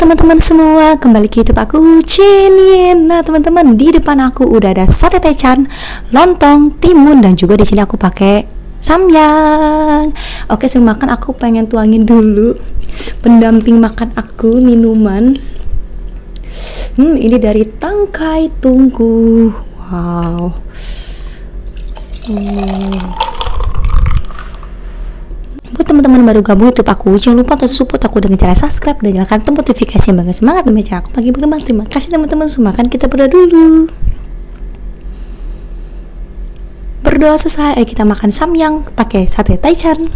teman-teman semua, kembali ke YouTube aku, Cinin. Nah teman-teman, di depan aku udah ada sate taichan, lontong, timun, dan juga di sini aku pakai samyang. Oke, sebelum makan aku pengen tuangin dulu pendamping makan aku, minuman. Ini dari Tangkai Tungku. Wow. Buat teman-teman baru gabung YouTube aku, jangan lupa untuk support aku dengan cara subscribe dan nyalakan tombol notifikasi yang bangga semangat demi cara aku makin berkembang. Terima kasih teman-teman semua. Kan kita berdoa dulu. Berdoa selesai, ayo kita makan samyang pakai sate taichan.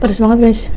Pedas banget guys.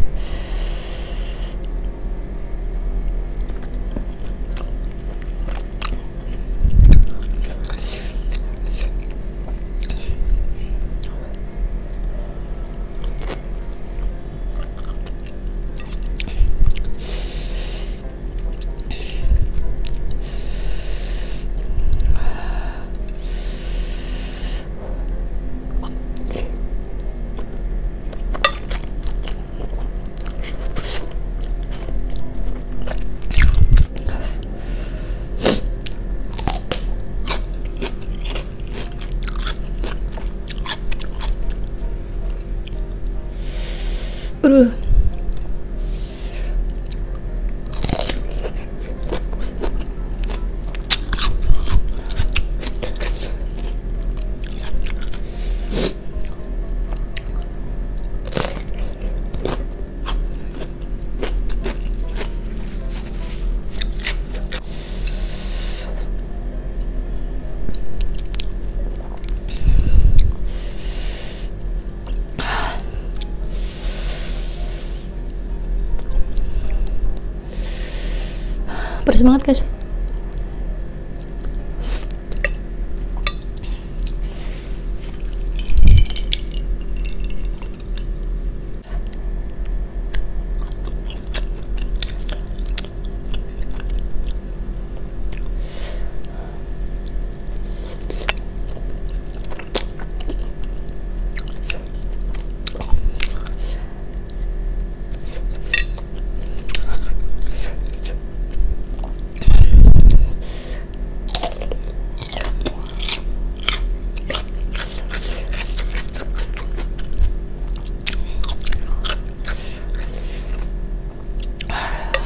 Pedas banget guys.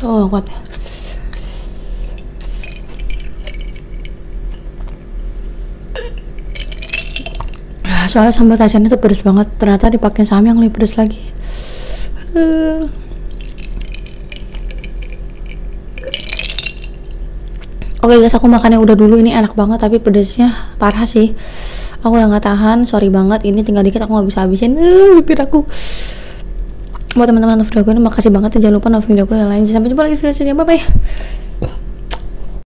Oh kuat. Soalnya sambal taichan itu pedes banget, ternyata dipakai samyang lebih pedes lagi. Oke guys, aku makannya udah dulu, ini enak banget tapi pedesnya parah sih. Aku udah nggak tahan, sorry banget, ini tinggal dikit aku nggak bisa habisin. Bibir aku. Buat teman-teman video aku ini makasih banget ya, jangan lupa nonton video aku yang lain. Sampai jumpa lagi di video selanjutnya, bye bye.